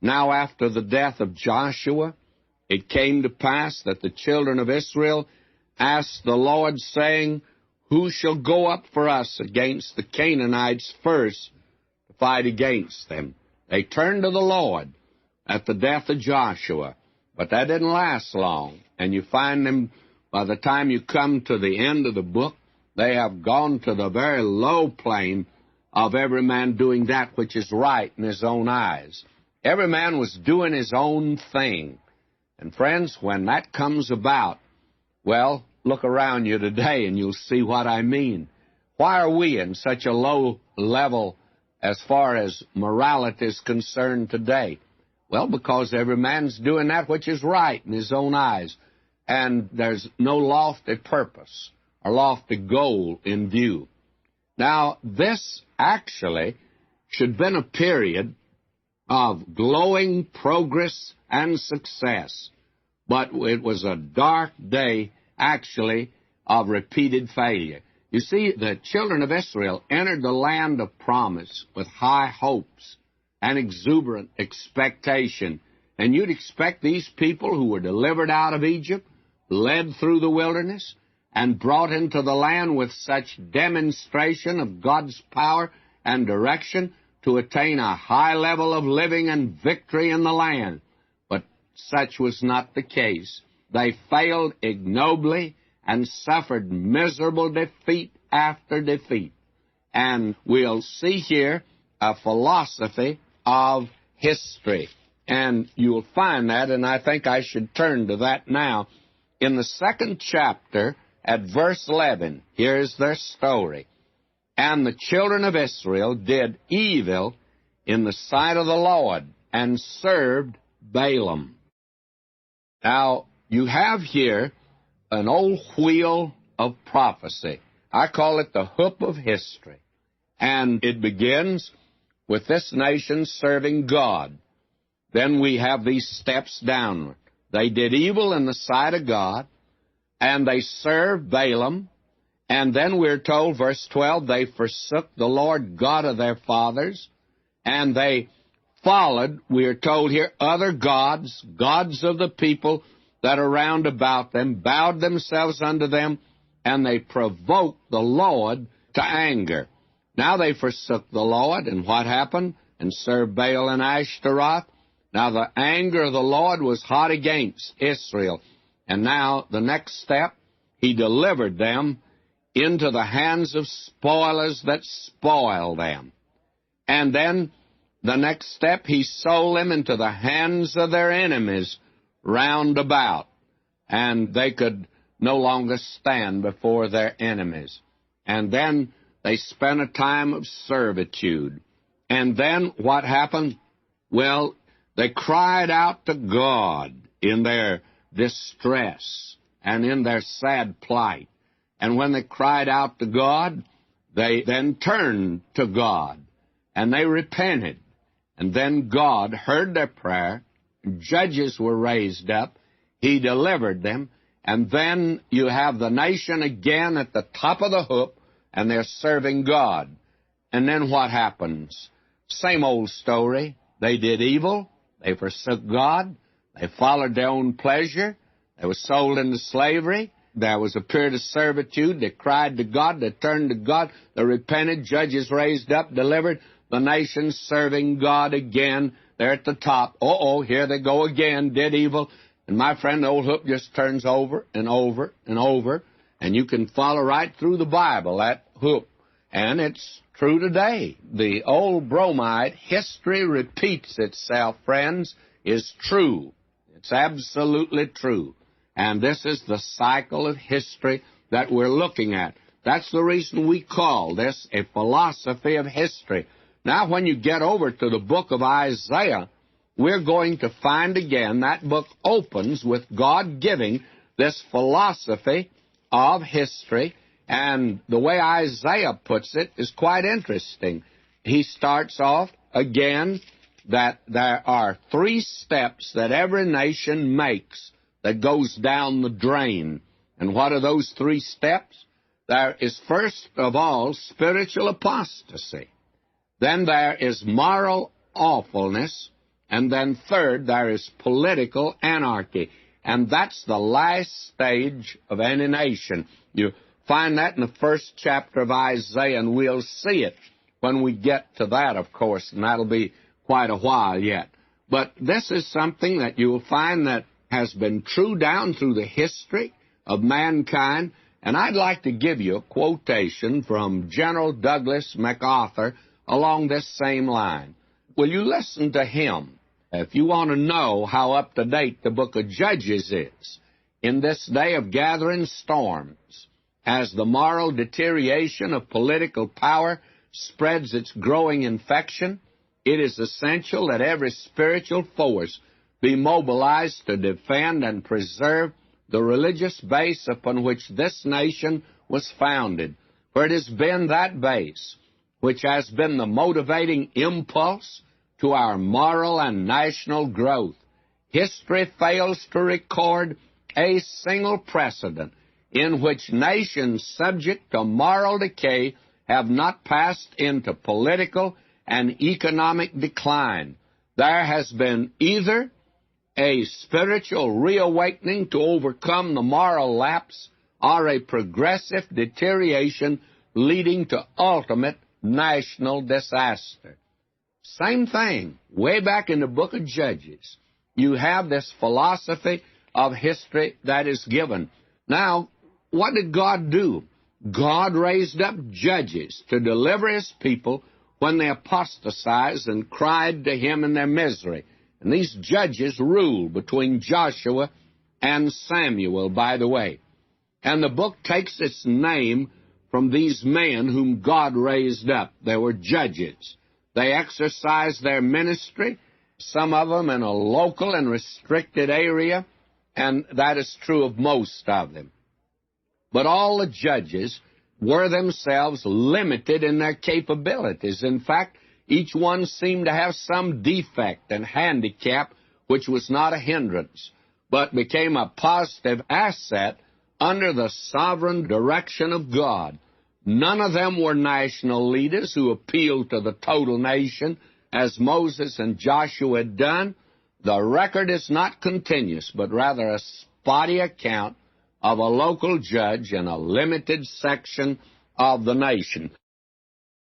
Now after the death of Joshua, it came to pass that the children of Israel asked the Lord, saying, Who shall go up for us against the Canaanites first to fight against them? They turned to the Lord at the death of Joshua, but that didn't last long. And you find them, by the time you come to the end of the book, they have gone to the very low plane of every man doing that which is right in his own eyes. Every man was doing his own thing. And friends, when that comes about, well, look around you today and you'll see what I mean. Why are we in such a low level as far as morality is concerned today? Well, because every man's doing that which is right in his own eyes, and there's no lofty purpose or lofty goal in view. Now, this actually should have been a period of glowing progress and success, but it was a dark day, actually, of repeated failure. You see, the children of Israel entered the land of promise with high hopes and exuberant expectation. And you'd expect these people who were delivered out of Egypt, led through the wilderness, and brought into the land with such demonstration of God's power and direction to attain a high level of living and victory in the land. But such was not the case. They failed ignobly and suffered miserable defeat after defeat. And we'll see here a philosophy of history. And you'll find that, and I think I should turn to that now. In the 2nd chapter, at verse 11, here's their story. And the children of Israel did evil in the sight of the Lord, and served Balaam. Now, you have here an old wheel of prophecy. I call it the hoop of history. And it begins with this nation serving God. Then we have these steps downward. They did evil in the sight of God, and they served Balaam. And then we're told, verse 12, they forsook the Lord God of their fathers, and they followed, we are told here, other gods, gods of the people that are round about them, bowed themselves unto them, and they provoked the Lord to anger. Now they forsook the Lord, and what happened? And served Baal and Ashtaroth. Now the anger of the Lord was hot against Israel. And now the next step, he delivered them into the hands of spoilers that spoiled them. And then the next step, he sold them into the hands of their enemies round about. And they could no longer stand before their enemies. And then they spent a time of servitude. And then what happened? Well, they cried out to God in their distress and in their sad plight. And when they cried out to God, they then turned to God, and they repented. And then God heard their prayer. Judges were raised up. He delivered them. And then you have the nation again at the top of the hoop, and they're serving God. And then what happens? Same old story. They did evil. They forsook God. They followed their own pleasure. They were sold into slavery. There was a period of servitude. They cried to God. They turned to God. They repented. Judges raised up, delivered. The nation serving God again. They're at the top. Here they go again. Did evil. And my friend, the old hoop just turns over and over and over. And you can follow right through the Bible, that hoop. And it's true today. The old bromide, history repeats itself, friends, is true. It's absolutely true. And this is the cycle of history that we're looking at. That's the reason we call this a philosophy of history. Now, when you get over to the book of Isaiah, we're going to find again that book opens with God giving this philosophy of history. And the way Isaiah puts it is quite interesting. He starts off again that there are 3 steps that every nation makes that goes down the drain. And what are those 3 steps? There is, first of all, spiritual apostasy. Then there is moral awfulness. And then third, there is political anarchy. And that's the last stage of any nation. You find that in the first chapter of Isaiah, and we'll see it when we get to that, of course, and that'll be quite a while yet. But this is something that you'll find that has been true down through the history of mankind. And I'd like to give you a quotation from General Douglas MacArthur along this same line. Will you listen to him if you want to know how up-to-date the book of Judges is in this day of gathering storms? As the moral deterioration of political power spreads its growing infection, it is essential that every spiritual force be mobilized to defend and preserve the religious base upon which this nation was founded. For it has been that base which has been the motivating impulse to our moral and national growth. History fails to record a single precedent in which nations subject to moral decay have not passed into political and economic decline. There has been either a spiritual reawakening to overcome the moral lapse or a progressive deterioration leading to ultimate national disaster. Same thing, way back in the book of Judges. You have this philosophy of history that is given. Now, what did God do? God raised up judges to deliver His people when they apostatized and cried to Him in their misery. And these judges ruled between Joshua and Samuel, by the way. And the book takes its name from these men whom God raised up. They were judges. They exercised their ministry, some of them in a local and restricted area, and that is true of most of them. But all the judges were themselves limited in their capabilities. In fact, each one seemed to have some defect and handicap which was not a hindrance, but became a positive asset under the sovereign direction of God. None of them were national leaders who appealed to the total nation as Moses and Joshua had done. The record is not continuous, but rather a spotty account of a local judge in a limited section of the nation.